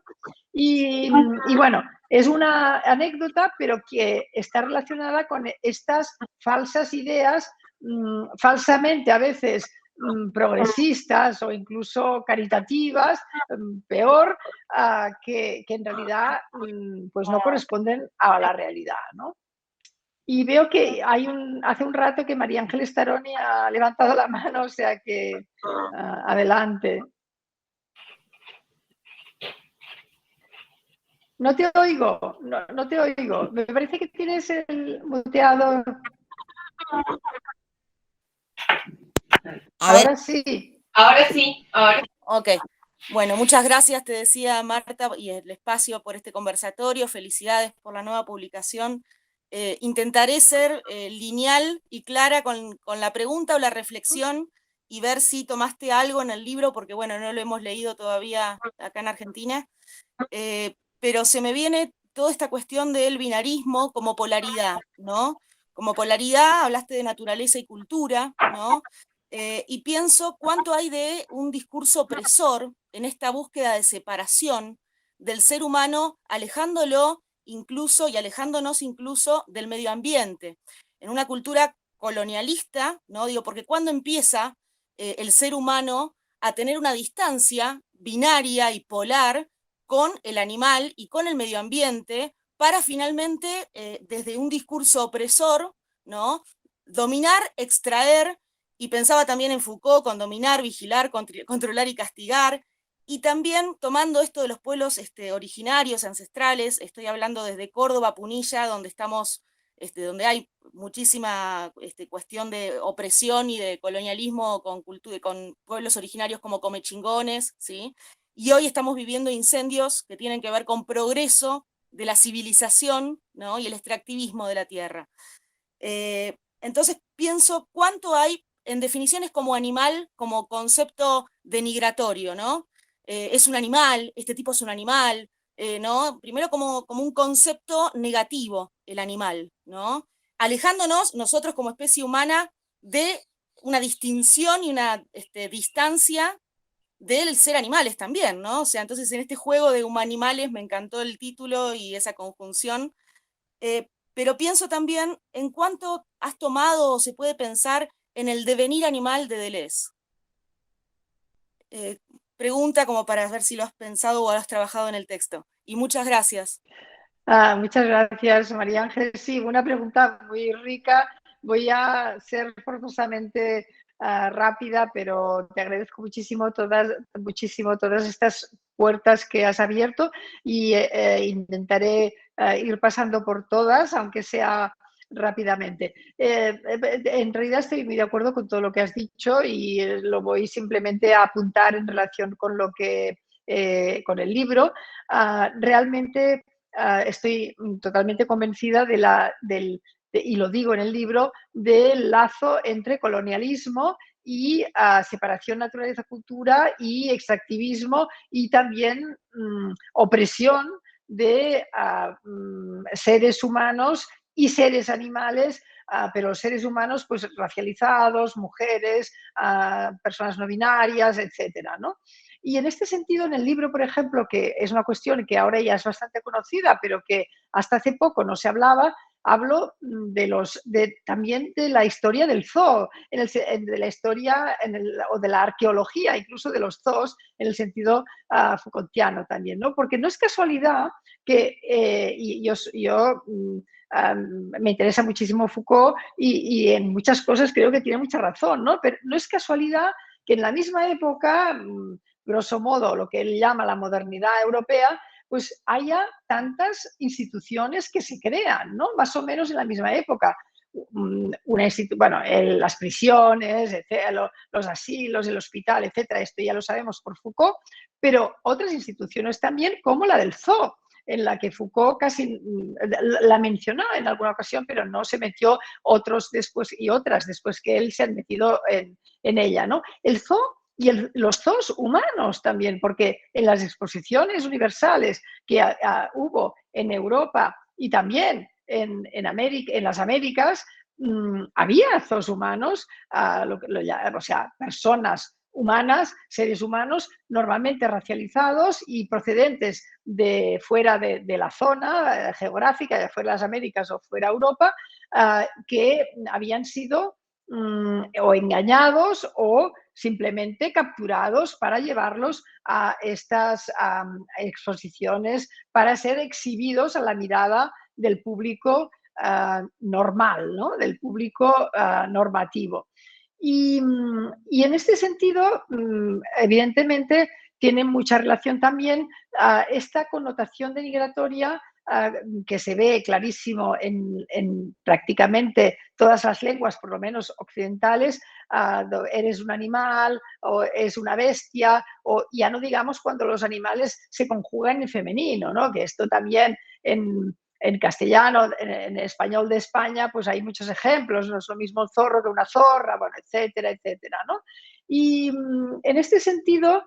Y bueno, es una anécdota, pero que está relacionada con estas falsas ideas, falsamente a veces progresistas o incluso caritativas, peor, que en realidad pues no corresponden a la realidad, ¿no? Y veo que hace un rato que María Ángeles Taroni ha levantado la mano, o sea que adelante. No te oigo, no te oigo. Me parece que tienes el muteado. Ahora sí. Ahora sí, ahora. Ok. Bueno, muchas gracias, te decía Marta, y el espacio por este conversatorio. Felicidades por la nueva publicación. Intentaré ser lineal y clara con la pregunta o la reflexión y ver si tomaste algo en el libro, porque bueno, no lo hemos leído todavía acá en Argentina. Pero se me viene toda esta cuestión del binarismo como polaridad, ¿no? Como polaridad, hablaste de naturaleza y cultura, ¿no? Y pienso cuánto hay de un discurso opresor en esta búsqueda de separación del ser humano, alejándolo incluso y alejándonos incluso del medio ambiente. En una cultura colonialista, ¿no? Digo, porque cuando empieza el ser humano a tener una distancia binaria y polar con el animal y con el medio ambiente para finalmente, desde un discurso opresor, ¿no? Dominar, extraer, y pensaba también en Foucault con dominar, vigilar, controlar y castigar, y también tomando esto de los pueblos originarios, ancestrales, estoy hablando desde Córdoba, Punilla, donde estamos, donde hay muchísima cuestión de opresión y de colonialismo con pueblos originarios como comechingones, ¿sí? Y hoy estamos viviendo incendios que tienen que ver con progreso de la civilización, ¿no? Y el extractivismo de la tierra. Entonces pienso cuánto hay en definiciones como animal, como concepto denigratorio, ¿no? Es un animal, este tipo es un animal, ¿no? Primero como un concepto negativo, el animal, ¿no? Alejándonos nosotros como especie humana de una distinción y una distancia del ser animales también, ¿no? O sea, entonces en este juego de humanimales me encantó el título y esa conjunción, pero pienso también en cuánto has tomado o se puede pensar en el devenir animal de Deleuze. Pregunta como para ver si lo has pensado o lo has trabajado en el texto. Y muchas gracias. Muchas gracias, María Ángeles. Sí, una pregunta muy rica. Voy a ser forzosamente rápida, pero te agradezco muchísimo todas estas puertas que has abierto y intentaré ir pasando por todas, aunque sea rápidamente. En realidad estoy muy de acuerdo con todo lo que has dicho y lo voy simplemente a apuntar en relación con lo que con el libro. Realmente estoy totalmente convencida del y lo digo en el libro, del lazo entre colonialismo y separación naturaleza-cultura y extractivismo y también opresión de seres humanos y seres animales, pero los seres humanos pues racializados, mujeres, personas no binarias, etcétera, ¿no? Y en este sentido, en el libro, por ejemplo, que es una cuestión que ahora ya es bastante conocida, pero que hasta hace poco no se hablaba, hablo también de la historia del zoo, de la historia o de la arqueología, incluso de los zoos, en el sentido Foucaultiano también, ¿no? Porque no es casualidad que me interesa muchísimo Foucault y en muchas cosas creo que tiene mucha razón, ¿no? Pero no es casualidad que en la misma época, grosso modo, lo que él llama la modernidad europea, pues haya tantas instituciones que se crean, ¿no? Más o menos en la misma época. Las prisiones, etcétera, los asilos, el hospital, etcétera, esto ya lo sabemos por Foucault, pero otras instituciones también, como la del zoo, en la que Foucault casi la mencionó en alguna ocasión, pero no se metió otros después y otras después que él se han metido en ella, ¿no? El zoo y los zoos humanos también, porque en las exposiciones universales que hubo en Europa y también en América, en las Américas, había zoos humanos, o sea, personas humanas, seres humanos, normalmente racializados y procedentes de fuera de la zona geográfica, de fuera de las Américas o fuera de Europa, que habían sido o engañados o simplemente capturados para llevarlos a estas exposiciones para ser exhibidos a la mirada del público normal, ¿no? Del público normativo. Y en este sentido, evidentemente, tiene mucha relación también esta connotación denigratoria que se ve clarísimo en prácticamente todas las lenguas, por lo menos occidentales, eres un animal o es una bestia, o ya no digamos cuando los animales se conjugan en femenino, ¿no? Que esto también en castellano, en español de España, pues hay muchos ejemplos, no es lo mismo un zorro que una zorra, bueno, etcétera, etcétera, ¿no? Y en este sentido,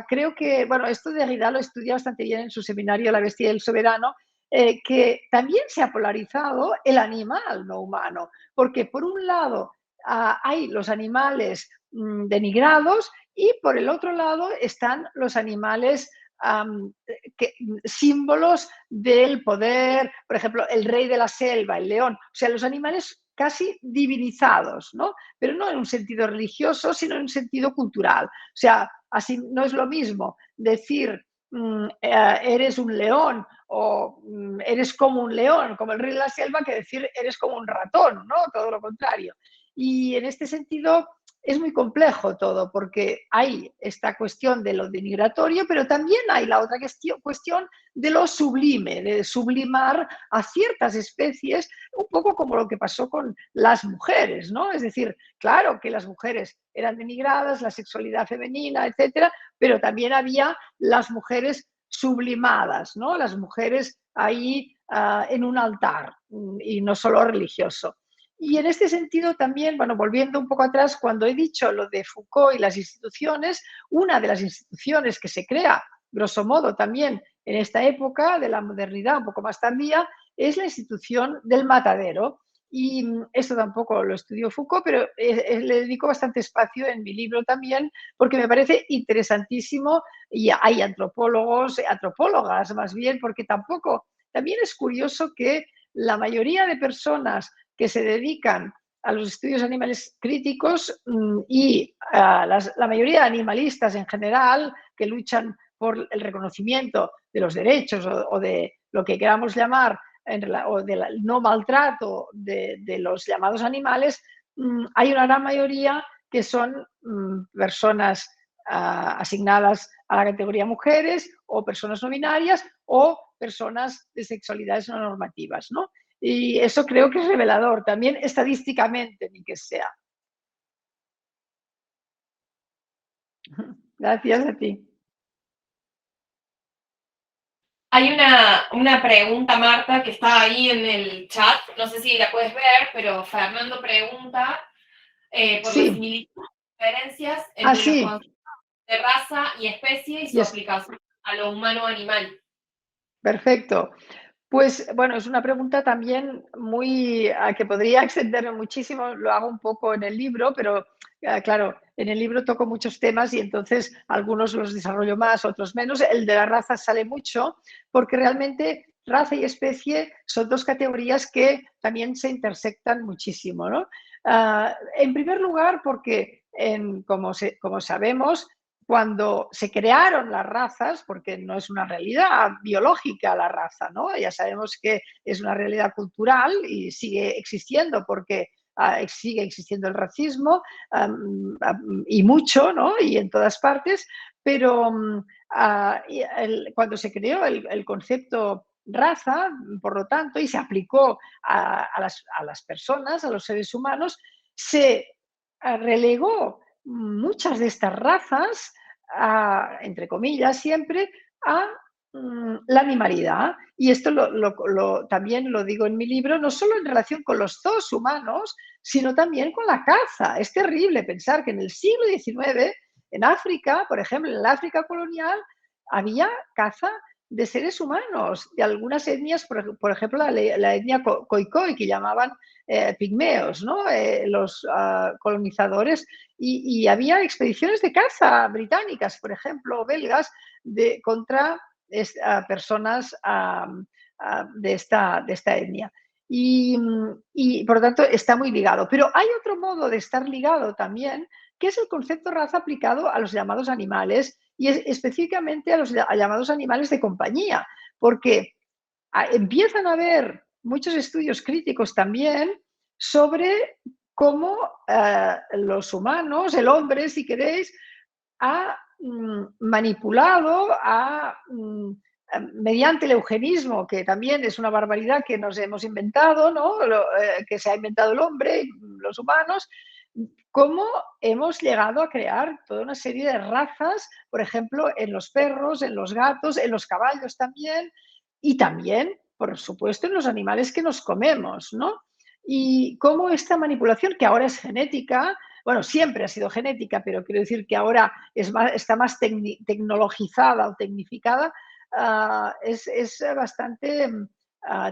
creo que, bueno, esto de Derrida lo estudia bastante bien en su seminario La bestia y el soberano, que también se ha polarizado el animal no humano, porque por un lado hay los animales denigrados y por el otro lado están los animales símbolos del poder, por ejemplo, el rey de la selva, el león, o sea, los animales casi divinizados, ¿no? Pero no en un sentido religioso, sino en un sentido cultural. O sea, así no es lo mismo decir eres un león o eres como un león, como el rey de la selva, que decir eres como un ratón, ¿no? Todo lo contrario. Y en este sentido es muy complejo todo, porque hay esta cuestión de lo denigratorio, pero también hay la otra cuestión de lo sublime, de sublimar a ciertas especies, un poco como lo que pasó con las mujeres, ¿no? Es decir, claro que las mujeres eran denigradas, la sexualidad femenina, etcétera, pero también había las mujeres sublimadas, ¿no? Las mujeres ahí en un altar, y no solo religioso. Y en este sentido también, bueno, volviendo un poco atrás, cuando he dicho lo de Foucault y las instituciones, una de las instituciones que se crea, grosso modo también en esta época de la modernidad un poco más tardía, es la institución del matadero. Y esto tampoco lo estudió Foucault, pero le dedico bastante espacio en mi libro también, porque me parece interesantísimo, y hay antropólogos, antropólogas más bien, porque también es curioso que la mayoría de personas que se dedican a los estudios animales críticos y la mayoría de animalistas en general que luchan por el reconocimiento de los derechos o de lo que queramos llamar o del no maltrato de los llamados animales, hay una gran mayoría que son personas asignadas a la categoría mujeres o personas no binarias o personas de sexualidades no normativas, ¿no? Y eso creo que es revelador, también estadísticamente, ni que sea. Gracias a ti. Hay una pregunta, Marta, que está ahí en el chat, no sé si la puedes ver, pero Fernando pregunta por las Sí, similitudes y diferencias entre los sí. conceptos de raza y especie y Y su es aplicación a lo humano-animal. perfecto. Pues bueno, es una pregunta también muy que podría extenderme muchísimo, lo hago un poco en el libro, pero claro, en el libro toco muchos temas y entonces algunos los desarrollo más, otros menos. El de la raza sale mucho porque realmente raza y especie son dos categorías que también se intersectan muchísimo, ¿no? En primer lugar, porque como sabemos, cuando se crearon las razas, porque no es una realidad biológica la raza, ¿no? Ya sabemos que es una realidad cultural y sigue existiendo porque sigue existiendo el racismo y mucho, ¿no? Y en todas partes, pero cuando se creó el concepto raza, por lo tanto, y se aplicó a las personas, a los seres humanos, se relegó muchas de estas razas entre comillas, siempre a la animalidad. Y esto también lo digo en mi libro, no solo en relación con los zoos humanos, sino también con la caza. Es terrible pensar que en el siglo XIX, en África, por ejemplo, en el África colonial, había caza de seres humanos, de algunas etnias, por ejemplo, la etnia Khoikhoi, que llamaban pigmeos, ¿no? Los colonizadores, y había expediciones de caza británicas, por ejemplo, belgas, contra personas de esta etnia. Y, por lo tanto, está muy ligado. Pero hay otro modo de estar ligado también, que es el concepto raza aplicado a los llamados animales y específicamente a los llamados animales de compañía, porque empiezan a haber muchos estudios críticos también sobre cómo los humanos, el hombre, si queréis, ha manipulado, mediante el eugenismo, que también es una barbaridad que nos hemos inventado, ¿no? Que se ha inventado el hombre, los humanos, cómo hemos llegado a crear toda una serie de razas, por ejemplo, en los perros, en los gatos, en los caballos también, y también, por supuesto, en los animales que nos comemos, ¿no? Y cómo esta manipulación, que ahora es genética, bueno, siempre ha sido genética, pero quiero decir que ahora está más tecnologizada o tecnificada, es bastante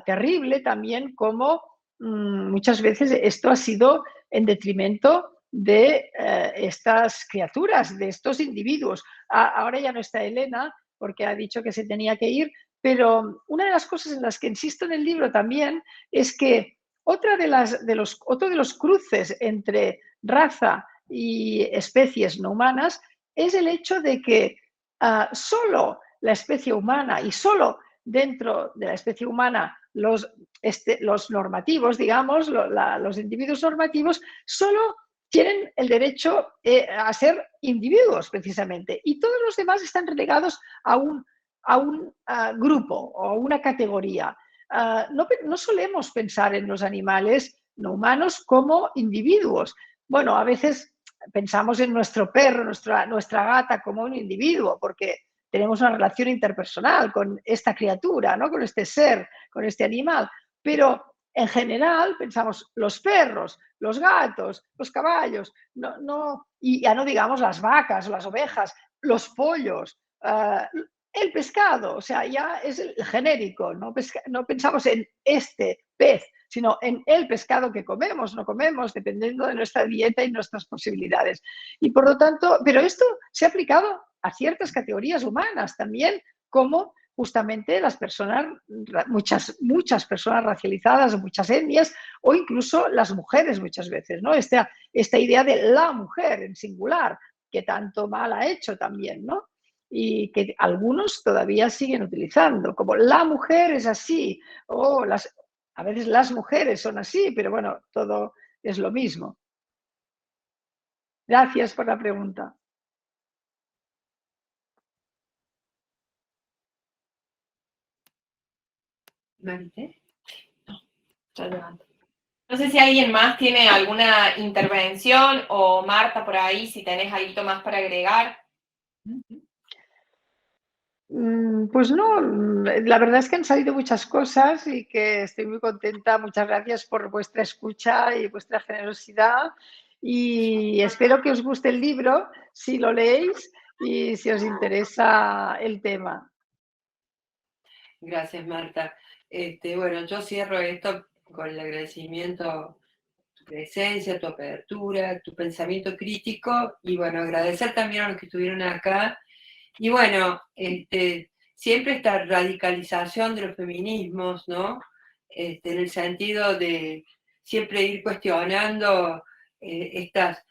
terrible también cómo muchas veces esto ha sido en detrimento de estas criaturas, de estos individuos. Ahora ya no está Elena porque ha dicho que se tenía que ir, pero una de las cosas en las que insisto en el libro también es que otro de los cruces entre raza y especies no humanas es el hecho de que solo la especie humana y solo dentro de la especie humana los normativos, digamos, los individuos normativos, solo tienen el derecho a ser individuos precisamente y todos los demás están relegados a un grupo o a una categoría. No solemos pensar en los animales no humanos como individuos. Bueno, a veces pensamos en nuestro perro, nuestra gata como un individuo, porque tenemos una relación interpersonal con esta criatura, ¿no? Con este ser, con este animal. Pero en general pensamos los perros, los gatos, los caballos, y ya no digamos las vacas, las ovejas, los pollos, el pescado, o sea, ya es el genérico, no pensamos en este pez, sino en el pescado que comemos, no comemos, dependiendo de nuestra dieta y nuestras posibilidades. Y por lo tanto, pero esto se ha aplicado a ciertas categorías humanas también, como justamente las personas, muchas personas racializadas, muchas etnias, o incluso las mujeres muchas veces, ¿no? Esta idea de la mujer en singular, que tanto mal ha hecho también, ¿no? Y que algunos todavía siguen utilizando, como la mujer es así, o a veces las mujeres son así, pero bueno, todo es lo mismo. Gracias por la pregunta. ¿Marité? No, ya levanto. No sé si alguien más tiene alguna intervención o Marta por ahí, si tenés algo más para agregar. Pues no, la verdad es que han salido muchas cosas y que estoy muy contenta. Muchas gracias por vuestra escucha y vuestra generosidad y espero que os guste el libro si lo leéis y si os interesa el tema. Gracias, Marta. Bueno, yo cierro esto con el agradecimiento a tu presencia, tu apertura, tu pensamiento crítico y bueno, agradecer también a los que estuvieron acá. Y bueno, siempre esta radicalización de los feminismos, ¿no? En el sentido de siempre ir cuestionando estas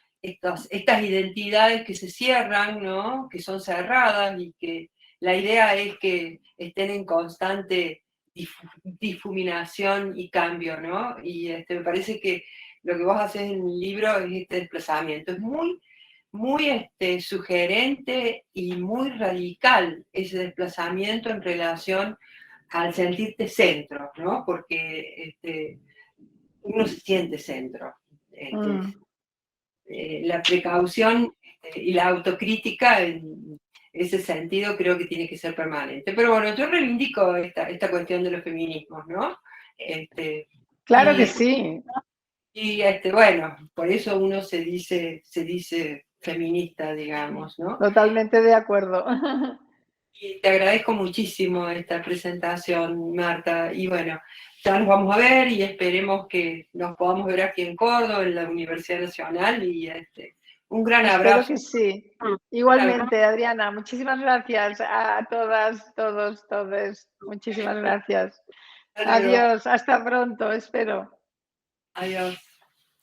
identidades que se cierran, ¿no? Que son cerradas y que la idea es que estén en constante difuminación y cambio, ¿no? Y me parece que lo que vos haces en el libro es este desplazamiento. Es muy sugerente y muy radical ese desplazamiento en relación al sentirte centro, ¿no? Porque uno se siente centro. La precaución y la autocrítica en ese sentido creo que tiene que ser permanente. Pero bueno, yo reivindico esta cuestión de los feminismos, ¿no? Claro que sí. Y bueno, por eso uno se dice feminista, digamos, ¿no? Totalmente de acuerdo. Y te agradezco muchísimo esta presentación, Marta. Y bueno, ya nos vamos a ver y esperemos que nos podamos ver aquí en Córdoba, en la Universidad Nacional. Y un gran abrazo. Espero que sí. Igualmente, Adriana, muchísimas gracias a todas, todos, todes. Muchísimas gracias. Adiós, hasta pronto, espero. Adiós.